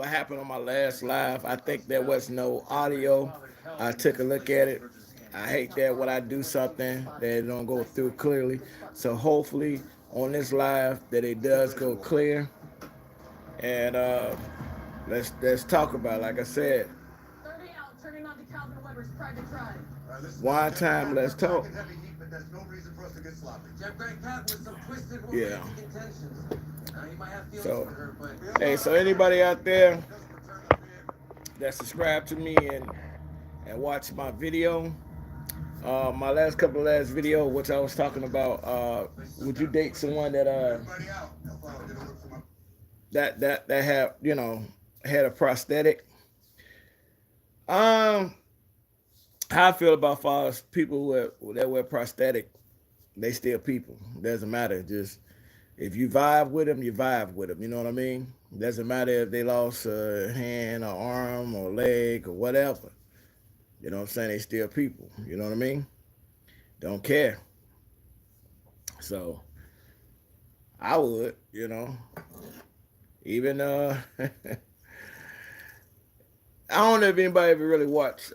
what happened on my last live. I think there was no audio. I took a look at it. I hate that when I do something that it don't go through clearly. So hopefully on this live that it does go clear. And let's talk about it. Like I said, 30 out, turning on to Calvin Weber's private drive. one time let's talk. There's no reason for us to get sloppy. Jeff Grant Cat with some twisted Yeah. romantic intentions. He might have feelings So for her, but hey, so anybody out there that subscribe to me and watch my video, my last couple of last video, which I was talking about, would you date someone that that have had a prosthetic? Um, how I feel about far as people that wear prosthetic, they still people. Doesn't matter. Just if you vibe with them, you vibe with them. You know what I mean? Doesn't matter if they lost a hand or arm or leg or whatever. You know what I'm saying? They still people. You know what I mean? Don't care. So I would, even I don't know if anybody ever really watched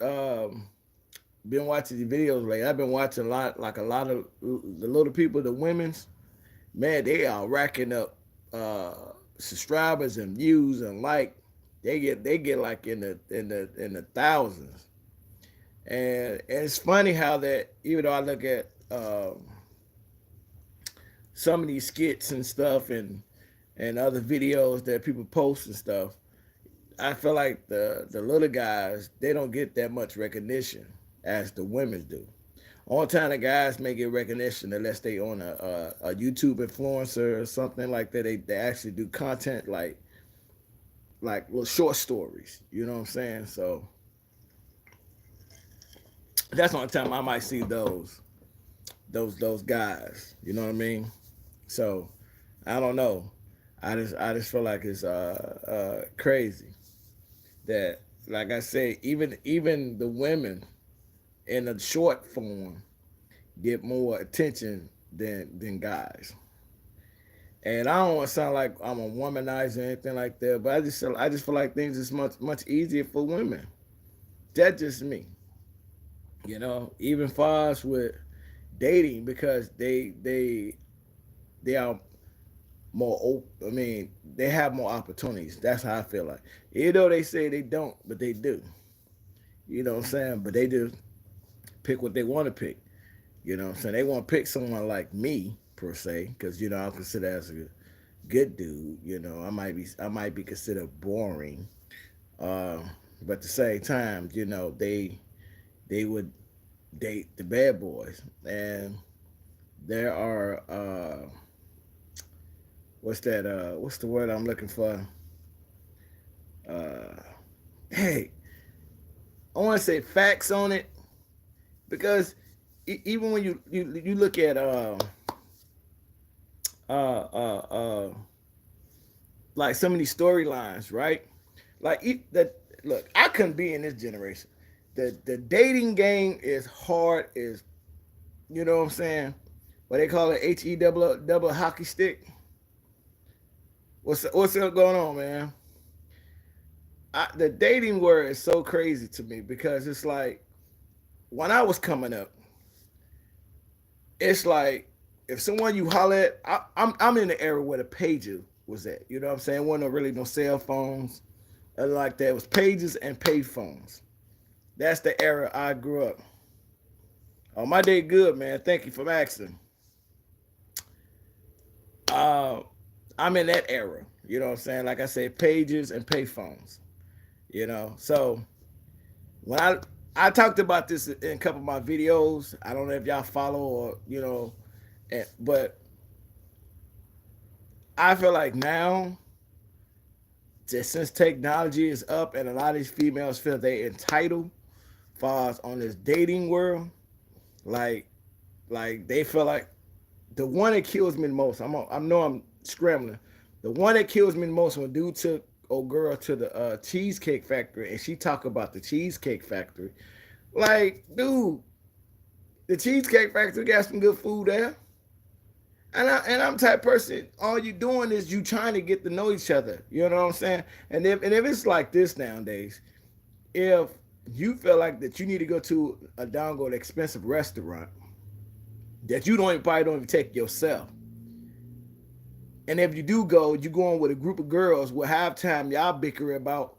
been watching the videos lately. I've been watching a lot of the little people, the women's, man, they are racking up subscribers and views and they get like in the thousands. And it's funny how that, even though I look at some of these skits and stuff and other videos that people post and stuff, I feel like the little guys, they don't get that much recognition as the women do. All time the guys may get recognition unless they on a YouTube influencer or something like that. They actually do content like little short stories. You know what I'm saying? So that's the only time I might see those guys. You know what I mean? So I don't know. I just feel like it's crazy that, like I say, even the women in the short form get more attention than guys. And I don't want to sound like I'm a womanizer or anything like that, but I just feel like things is much easier for women. That's just me. Even far as with dating, because they are more open. I mean, they have more opportunities. That's how I feel like. Even though they say they don't, but they do. You know what I'm saying? But they do pick what they want to pick. You know what I'm saying? They want to pick someone like me per se, because I'm considered as a good dude. I might be considered boring, but at the same time, they would date the bad boys, and there are what's that? What's the word I'm looking for? Uh, hey, I want to say facts on it, because even when you look at uh, uh, uh, like some of these storylines, right? Like that. Look, I couldn't be in this generation. The dating game is hard as, you know what I'm saying? What they call it, double hockey stick. What's going on, man? The dating word is so crazy to me, because it's like when I was coming up, it's like if someone you holler at, I'm in the era where the pager was at. You know what I'm saying? Wasn't really no cell phones like that. It was pages and pay phones. That's the era I grew up. Oh, my day good, man. Thank you for asking. Uh, I'm in that era. You know what I'm saying? Like I said, pages and pay phones. So when I talked about this in a couple of my videos. I don't know if y'all follow or but I feel like now, just since technology is up and a lot of these females feel they entitled, far as on this dating world, like they feel like the one that kills me the most. I know I'm scrambling. The one that kills me the most, when dude took old girl to the cheesecake factory and she talk about the cheesecake factory. Like, dude, the cheesecake factory got some good food there. I'm the type of person. All you doing is you trying to get to know each other. You know what I'm saying? And if it's like this nowadays, if you feel like that you need to go to a downgo expensive restaurant that you don't probably don't even take yourself, and if you do go, you going with a group of girls. Where halftime y'all bicker about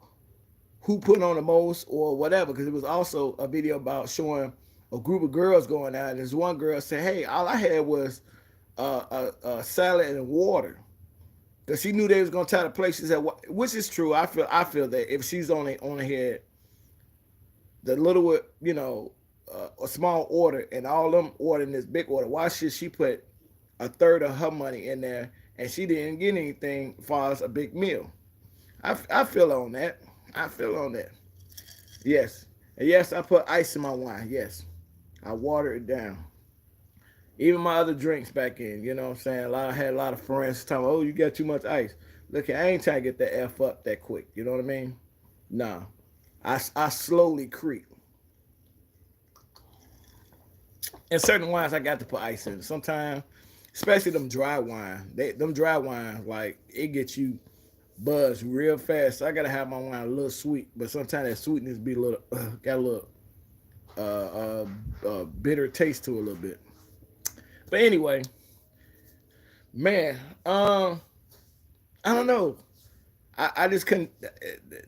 who put on the most or whatever. Because it was also a video about showing a group of girls going out. And there's one girl said, "Hey, all I had was a salad and water." Because she knew they was gonna try to play. She said, which is true. I feel that if she's only had the little, a small order, and all them ordering this big order, why should she put a third of her money in there and she didn't get anything as far as a big meal? I feel on that. I feel on that. Yes. And yes, I put ice in my wine. Yes. I water it down. Even my other drinks back in, you know what I'm saying? I had a lot of friends telling me, "Oh, you got too much ice." Look, I ain't trying to get that F up that quick. You know what I mean? Nah. I slowly creep. And certain wines I got to put ice in. Sometimes, especially them dry wine. Them dry wines, like, it gets you buzzed real fast. So I gotta have my wine a little sweet, but sometimes that sweetness be a little got a little bitter taste to it a little bit. But anyway, man, I don't know. I just couldn't.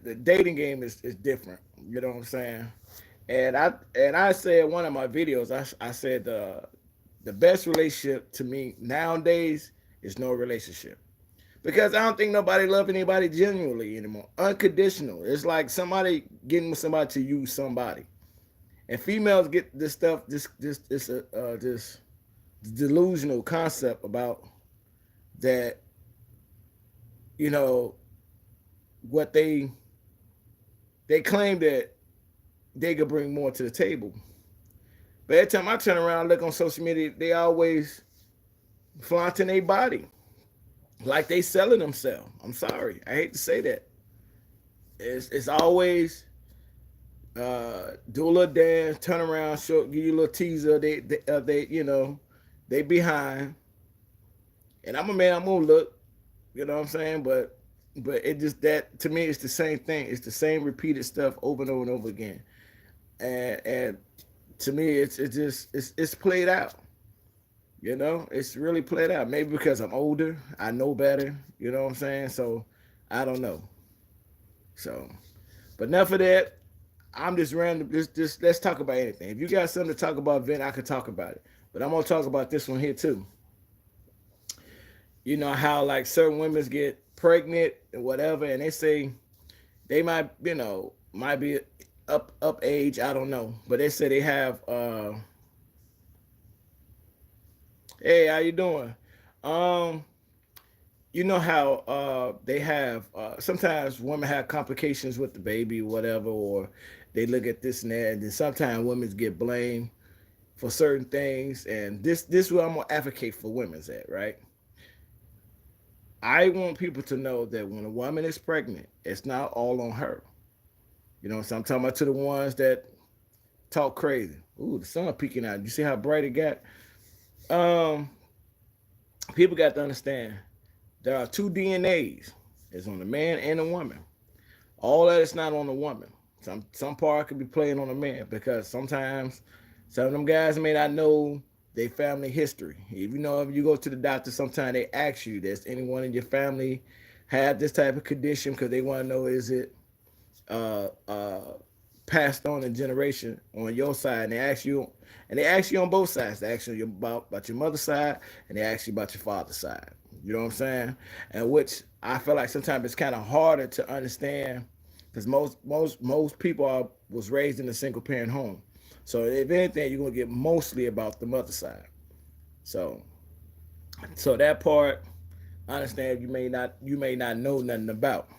The dating game is different. You know what I'm saying? And I said in one of my videos, I said the best relationship to me nowadays is no relationship, because I don't think nobody love anybody genuinely anymore. Unconditional. It's like somebody getting with somebody to use somebody. And females get this stuff, this delusional concept about that, you know, what they claim that they could bring more to the table. But every time I turn around and look on social media, they always flaunting their body like they selling themselves. I'm sorry, I hate to say that. It's always do a little dance, turn around, show, give you a little teaser. They they behind, and I'm a man. I'm gonna look, you know what I'm saying? But it just, that to me, it's the same thing. It's the same repeated stuff over and over and over again. And to me, it's played out. You know, it's really played out. Maybe because I'm older, I know better. You know what I'm saying? So I don't know. So, but enough of that. I'm just random. Just let's talk about anything. If you got something to talk about, Vin, I could talk about it. But I'm gonna talk about this one here too. You know how like certain women get pregnant and whatever, and they say they might, might be up age. I don't know, but they say they have. Hey, how you doing? Um, you know how they have sometimes women have complications with the baby, whatever, or they look at this and that, and then sometimes women get blamed for certain things, and this is where I'm gonna advocate for women's at, right? I want people to know that when a woman is pregnant, it's not all on her. You know, so I'm talking about to the ones that talk crazy. Ooh, the sun peeking out. You see how bright it got? Um, People got to understand there are two DNAs. It's on the man and the woman. All that is not on the woman. Some part could be playing on the man, because sometimes some of them guys may not know their family history. If if you go to the doctor, sometimes they ask you, does anyone in your family have this type of condition? Because they want to know, is it uh, uh, passed on in generation on your side? And they ask you on both sides. They ask you about your mother's side, and they ask you about your father's side. You know what I'm saying? And which I feel like sometimes it's kind of harder to understand, because most people was raised in a single parent home. So if anything, you're gonna get mostly about the mother side. So that part, I understand you may not know nothing about.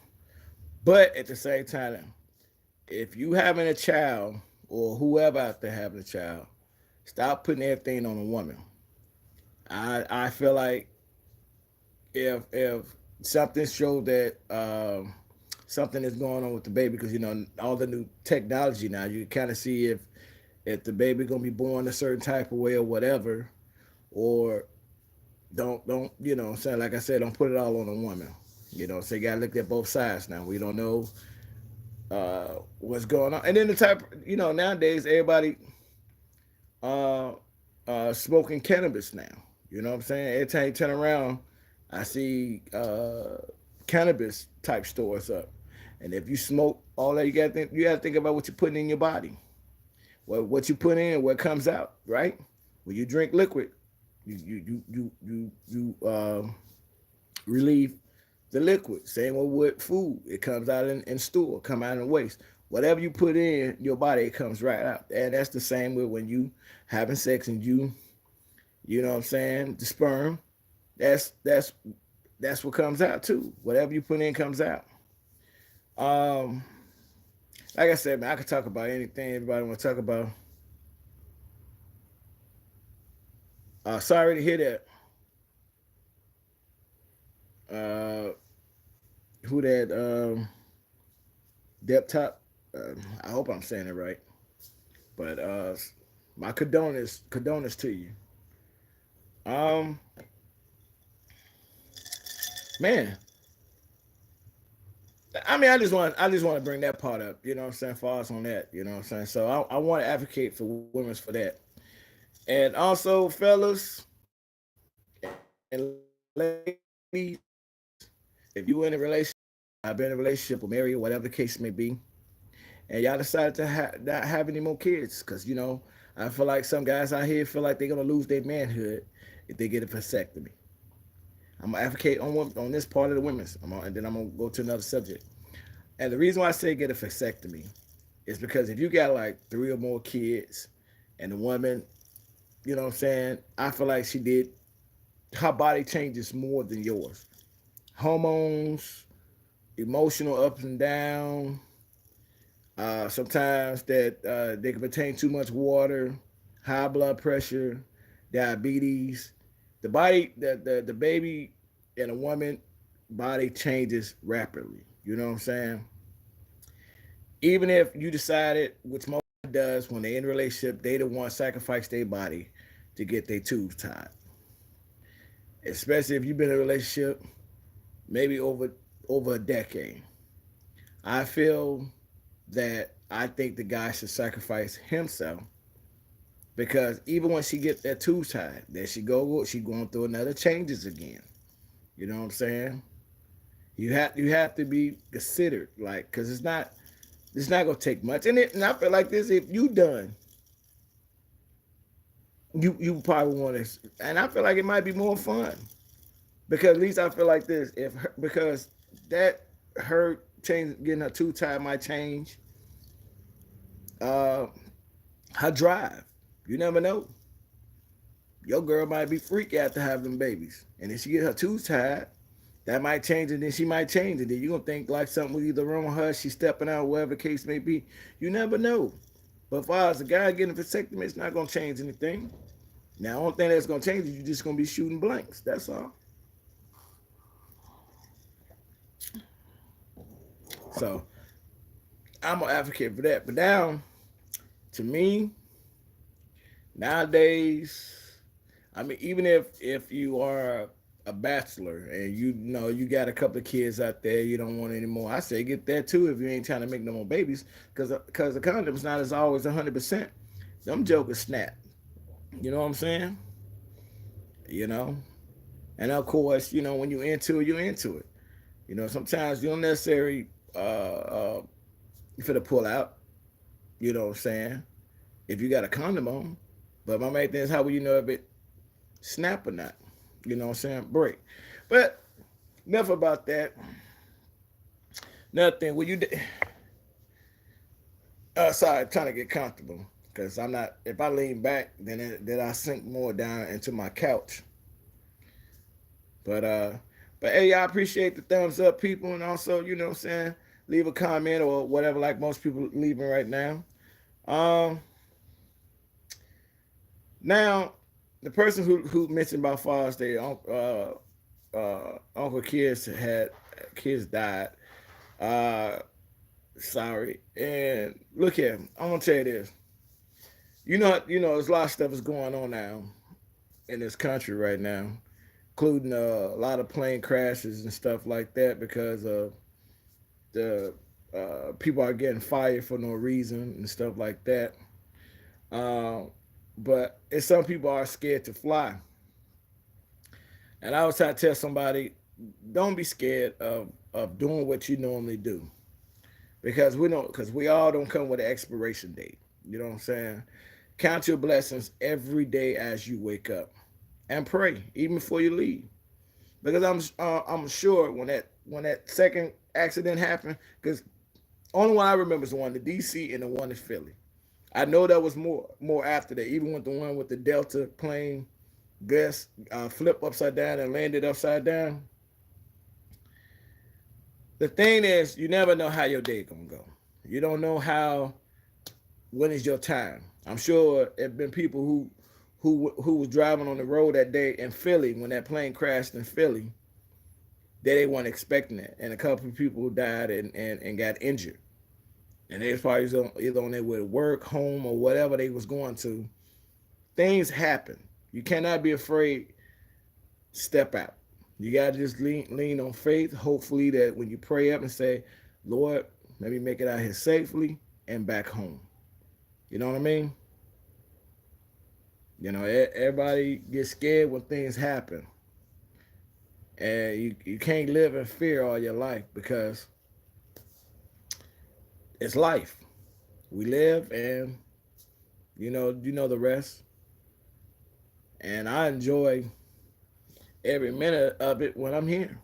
But at the same time, if you having a child, or whoever out there having a child, stop putting everything on a woman. I feel like if something showed that something is going on with the baby, because all the new technology now, you kind of see if the baby gonna be born a certain type of way or whatever, or don't you know what I'm saying, like I said, don't put it all on the woman. You know, so you gotta look at both sides now. We don't know what's going on. And then the type, you know, nowadays everybody uh smoking cannabis now. You know what I'm saying? Every time you turn around, I see cannabis type stores up. And if you smoke all that, you gotta think about what you're putting in your body. What you put in, what comes out, right? When you drink liquid, you relieve the liquid. Same with food. It comes out in stool, come out in waste. Whatever you put in your body, it comes right out. And that's the same with when you having sex and you know what I'm saying, the sperm, that's what comes out too. Whatever you put in comes out. Um, like I said, man, I could talk about anything everybody want to talk about. Sorry to hear that. Uh, who that? Dep Top. I hope I'm saying it right. But my condolences to you. Um, man, I mean, I just want to bring that part up. You know what I'm saying? For us on that. You know what I'm saying? So I want to advocate for women for that. And also, fellas and ladies, if you in a relationship, I've been in a relationship or married, whatever the case may be, and y'all decided to not have any more kids, because you know, I feel like some guys out here feel like they're gonna lose their manhood if they get a vasectomy. I'm gonna advocate on this part of the women's, and then I'm gonna go to another subject. And the reason why I say get a vasectomy is because if you got like three or more kids, and the woman, you know what I'm saying, I feel like she did, her body changes more than yours. Hormones, emotional ups and down. Sometimes that they can retain too much water, high blood pressure, diabetes. The baby and a woman body changes rapidly. You know what I'm saying? Even if you decided, which most does when they in a relationship, they the one sacrifice their body to get their tubes tied. Especially if you've been in a relationship maybe over a decade. I feel that I think the guy should sacrifice himself because even when she get that tube tied, there she going through another changes again. You know what I'm saying? You have to be considered, like, because it's not gonna take much. And I feel like this, if you done, you probably want to, and I feel like it might be more fun because at least I feel like this, because that her change getting her tube tied might change uh her drive. You never know. Your girl might be freaky after having babies. And if she get her tubes tied, that might change and then she might change it. Then you're gonna think like something was either wrong with her, she's stepping out, whatever the case may be. You never know. But as far as a guy getting a vasectomy, it's not gonna change anything. Now, the only thing that's gonna change is you're just gonna be shooting blanks. That's all. So I'm an advocate for that. But now, to me, nowadays, I mean, even if you are a bachelor and you know you got a couple of kids out there, you don't want any more. I say get that too if you ain't trying to make no more babies, because the condom's not as always 100%. Them jokers snap. You know what I'm saying? You know, and of course, you know when you into it, you into it. You know, sometimes you don't necessarily for the pull out. You know what I'm saying? If you got a condom on, but my main thing is how will you know if it snap or not? You know what I'm saying? Break. But enough about that. Another thing, sorry, trying to get comfortable because I'm not. If I lean back, then I sink more down into my couch. But hey, I appreciate the thumbs up, people, and also you know what I'm saying, leave a comment or whatever, like most people leaving right now. Um, Now, the person who mentioned about Father's Day, Uncle Kids died. Uh, Sorry. And look here, I'm gonna tell you this. There's a lot of stuff is going on now in this country right now. including a lot of plane crashes and stuff like that because the people are getting fired for no reason and stuff like that. Um, but and some people are scared to fly. And I was trying to tell somebody, don't be scared of doing what you normally do because we all don't come with an expiration date. You know what I'm saying? Count your blessings every day as you wake up, and pray even before you leave. Because I'm sure when that second accident happened, because only one I remember is the one in DC and the one in Philly. I know there was more after that. Even with the one with the Delta plane, Gus flipped upside down and landed upside down. The thing is, you never know how your day gonna go. You don't know how when is your time. I'm sure there have been people who was driving on the road that day in Philly when that plane crashed in Philly. They weren't expecting it, and a couple of people died and got injured. And they was probably either on their way to work, home, or whatever they was going to. Things happen. You cannot be afraid. Step out. You gotta just lean on faith. Hopefully that when you pray up and say, Lord, let me make it out here safely and back home. You know what I mean? You know, everybody gets scared when things happen. And you can't live in fear all your life because it's life. We live and you know the rest. And I enjoy every minute of it when I'm here.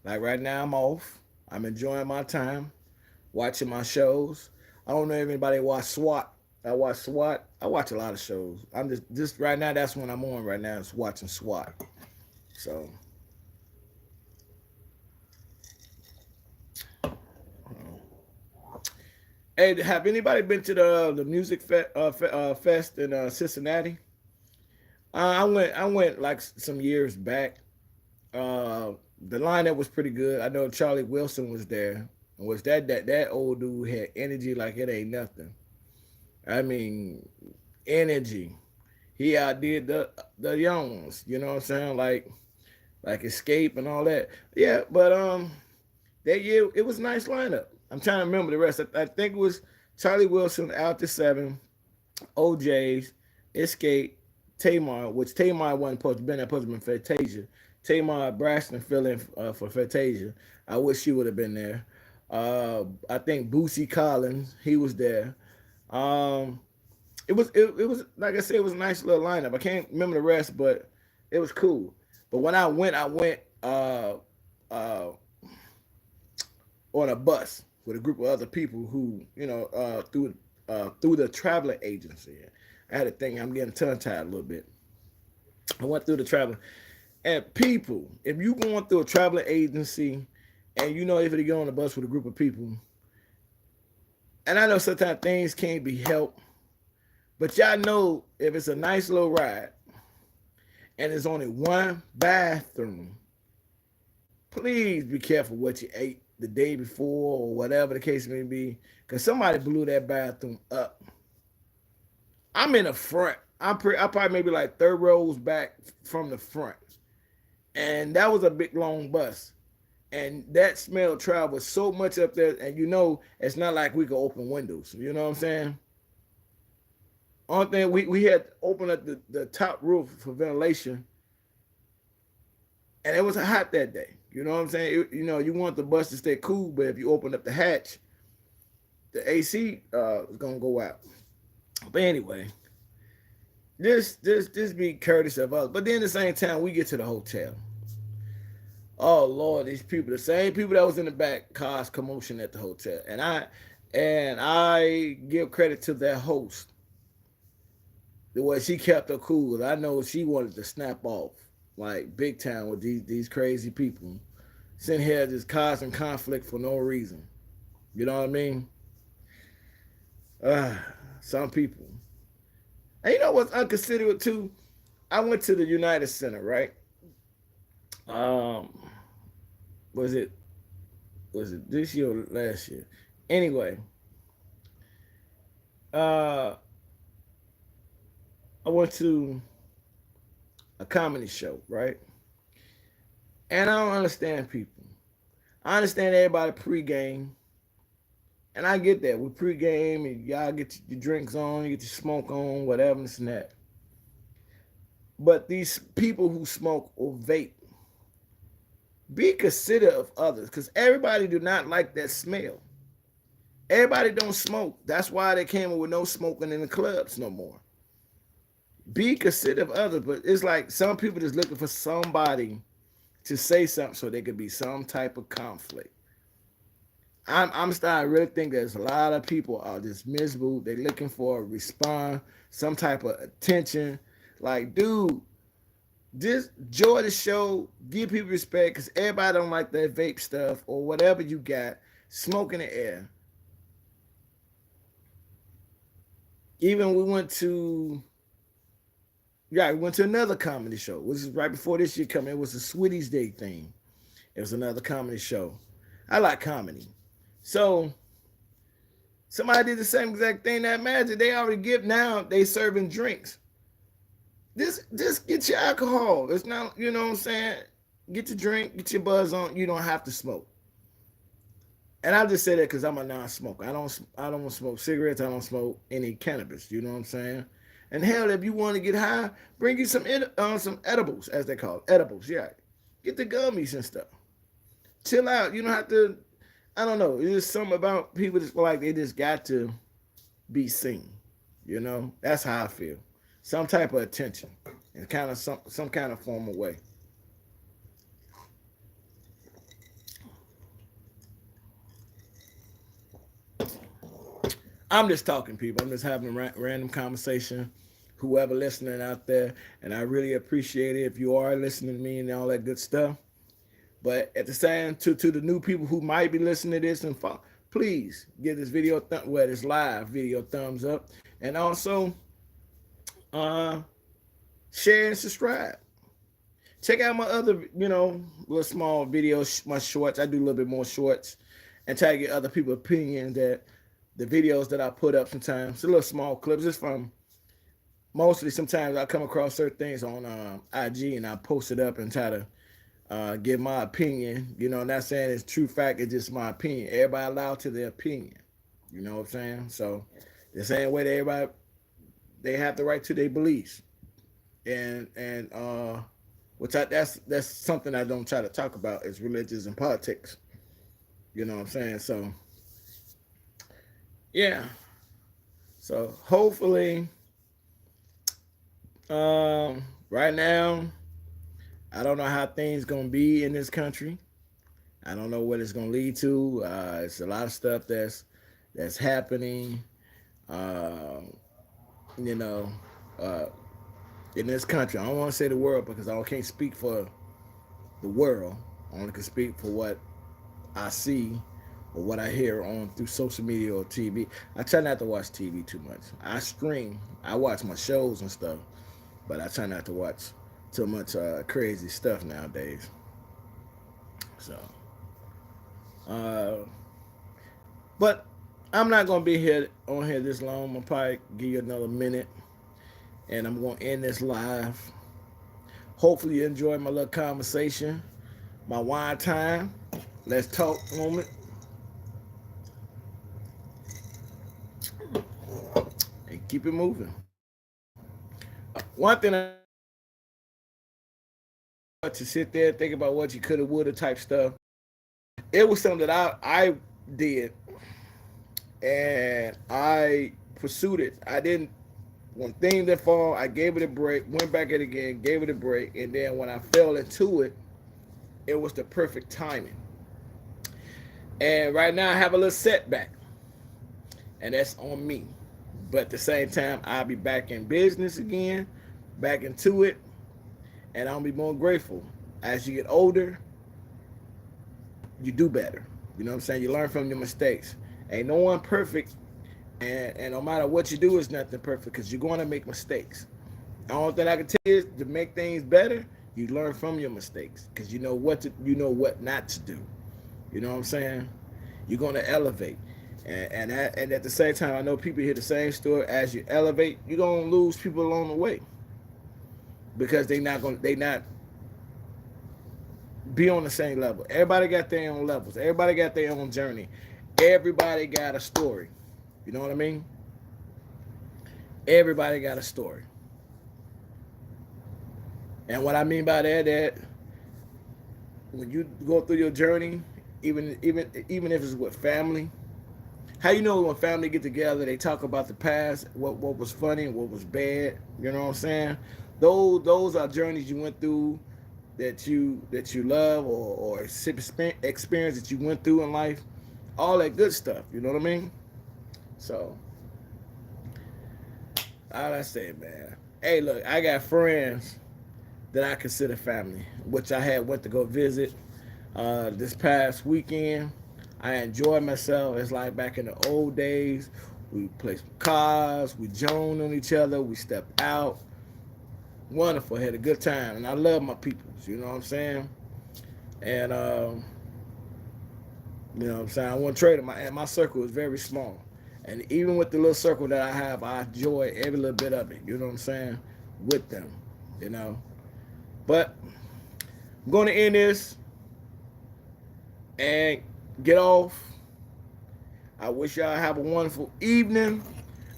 Like right now I'm off. I'm enjoying my time, watching my shows. I don't know if anybody watch SWAT. I watch SWAT. I watch a lot of shows. I'm just right now. That's what I'm on right now. Is watching SWAT. So, hey, have anybody been to the music fest in Cincinnati? I went like some years back. The lineup was pretty good. I know Charlie Wilson was there. And was that old dude had energy like it ain't nothing. I mean, energy. He outdid the young ones. You know what I'm saying? Like Escape and all that. Yeah, but that year it was a nice lineup. I'm trying to remember the rest. I think it was Charlie Wilson, Out to Seven, OJ's, Escape, Tamar, which Tamar wasn't supposed to be there, supposed to be Fantasia. Tamar Braxton filling for Fantasia. I wish she would have been there. I think Boosie Collins, he was there. Um, it was like I said, it was a nice little lineup. I can't remember the rest, but it was cool. But when I went uh, on a bus with a group of other people who through the traveling agency. I had a thing. I'm getting tongue tied a little bit. I went through the traveling and people. If you going through a traveling agency, and you know if you go on a bus with a group of people, and I know sometimes things can't be helped, but y'all know if it's a nice little ride and there's only one bathroom, please be careful what you ate the day before or whatever the case may be, because somebody blew that bathroom up. I'm in the front. I probably maybe like third rows back from the front, and that was a big long bus, and that smell traveled so much up there, and it's not like we could open windows. You know what I'm saying? Only thing we had to open up the top roof for ventilation, and it was hot that day. You know what I'm saying? You want the bus to stay cool, but if you open up the hatch, the AC is gonna go out. But anyway, just be courteous of us. But then at the same time, we get to the hotel. Oh Lord, these people, the same people that was in the back, caused commotion at the hotel, and I give credit to that host the way she kept her cool. I know she wanted to snap off like big time with these crazy people sitting here just causing conflict for no reason. You know what I mean? Uh, some people. And you know what's unconsiderate too? I went to the United Center, right? Um, was it this year or last year? Anyway, uh, I went to a comedy show, right? And I don't understand people. I understand everybody pregame, and I get that. We pregame and y'all get your drinks on, you get your smoke on, whatever, this and that. But these people who smoke or vape, be considerate of others, because everybody do not like that smell. Everybody don't smoke. That's why they came up with no smoking in the clubs no more. Be considerate of others, but it's like some people just looking for somebody to say something so there could be some type of conflict. I'm starting to really think there's a lot of people are just miserable. They're looking for a response, some type of attention. Like, dude, just enjoy the show, give people respect, because everybody don't like that vape stuff or whatever you got, smoke in the air. Even we went to another comedy show. This is right before this year coming. It was a Sweeties Day thing. It was another comedy show. I like comedy. So somebody did the same exact thing that Magic. They already give now, they serving drinks. Just get your alcohol. It's not, you know what I'm saying? Get your drink, get your buzz on. You don't have to smoke. And I just say that because I'm a non-smoker. I don't smoke cigarettes. I don't smoke any cannabis. You know what I'm saying? And hell, if you want to get high, bring you some edibles, as they call it. Edibles, yeah. Get the gummies and stuff. Chill out. You don't have to. I don't know. It's just something about people that feel like they just got to be seen. You know, that's how I feel. Some type of attention, in kind of some kind of formal way. I'm just talking, people. I'm just having a random conversation. Whoever listening out there, and I really appreciate it if you are listening to me and all that good stuff. But at the same, to the new people who might be listening to this and please give this video this live video thumbs up, and also uh, share and subscribe. Check out my other, little small videos, my shorts. I do a little bit more shorts, and try to get other people's opinion that the videos that I put up sometimes. It's a little small clips. It's from mostly sometimes I come across certain things on IG and I post it up and try to give my opinion. Not saying it's true fact. It's just my opinion. Everybody allowed to their opinion. You know what I'm saying? So the same way that everybody, they have the right to their beliefs, and that's something I don't try to talk about is religions and politics. You know what I'm saying? So yeah. So hopefully, right now, I don't know how things gonna be in this country. I don't know what it's gonna lead to. It's a lot of stuff that's happening. Uh, you know, uh, in this country. I don't want to say the world because I can't speak for the world. I only can speak for what I see or what I hear on through social media or TV. I try not to watch TV too much. I stream. I watch my shows and stuff, but I try not to watch too much crazy stuff nowadays. So, uh, but I'm not gonna be here on here this long. I'm gonna probably give you another minute, and I'm gonna end this live. Hopefully, you enjoyed my little conversation, my wine time. Let's talk moment, and keep it moving. One thing I to sit there and think about what you coulda, woulda type stuff. It was something that I did, and I pursued it. I didn't. When things that fall, I gave it a break, went back at it again, gave it a break, and then when I fell into it, it was the perfect timing. And right now I have a little setback, and that's on me. But at the same time, I'll be back in business again, back into it, and I'll be more grateful. As you get older, you do better. You know what I'm saying? You learn from your mistakes. Ain't no one perfect, and no matter what you do, is nothing perfect because you're going to make mistakes. The only thing I can tell you is to make things better, you learn from your mistakes because you know what not to do. You know what I'm saying? You're going to elevate. And at the same time, I know people hear the same story. As you elevate, you're going to lose people along the way because they not be on the same level. Everybody got their own levels. Everybody got their own journey. Everybody got a story. You know what I mean? Everybody got a story. And what I mean by that when you go through your journey, even if it's with family, how you know when family get together, they talk about the past, what was funny, what was bad. You know what I'm saying? Those are journeys you went through that you love or experience that you went through in life, all that good stuff. You know what I mean? So, all I say, man. Hey, look, I got friends that I consider family, which I had went to go visit this past weekend. I enjoyed myself. It's like back in the old days. We played some cards, we joned on each other, we stepped out. Wonderful, had a good time, and I love my peoples. You know what I'm saying? And you know what I'm saying. I want to trade them. And my circle is very small, and even with the little circle that I have, I enjoy every little bit of it. You know what I'm saying? With them, you know. But I'm going to end this and get off. I wish y'all have a wonderful evening,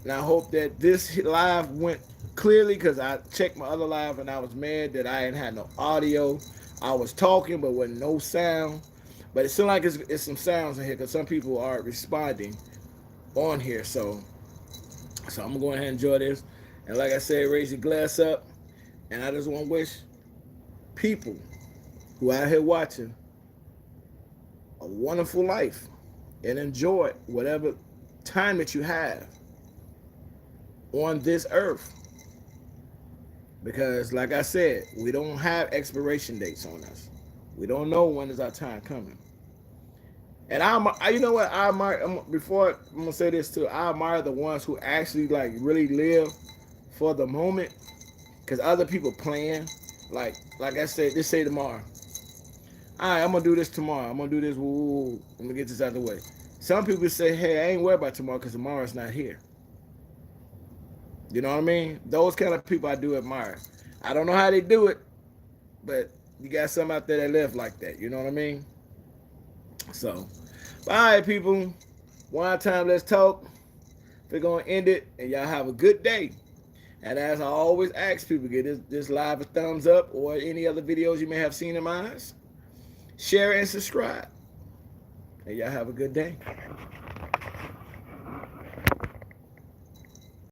and I hope that this live went clearly because I checked my other live and I was mad that I ain't had no audio. I was talking but with no sound. But it seems like it's some sounds in here because some people are responding on here. So I'm going to enjoy this. And like I said, raise your glass up. And I just want to wish people who out here watching a wonderful life and enjoy whatever time that you have on this earth. Because like I said, we don't have expiration dates on us. We don't know when is our time coming. And you know what, I admire, before I'm gonna say this too, I admire the ones who actually like really live for the moment. Because other people plan, like I said, just say tomorrow. All right, I'm gonna do this tomorrow. I'm gonna do this. Woo, I'm gonna get this out of the way. Some people say, hey, I ain't worried about tomorrow because tomorrow's not here. You know what I mean? Those kind of people I do admire. I don't know how they do it, but you got some out there that live like that. You know what I mean? So, all right, people. One time, let's talk. We're gonna end it, and y'all have a good day. And as I always ask people, get this live a thumbs up or any other videos you may have seen in mine. Share and subscribe. And y'all have a good day.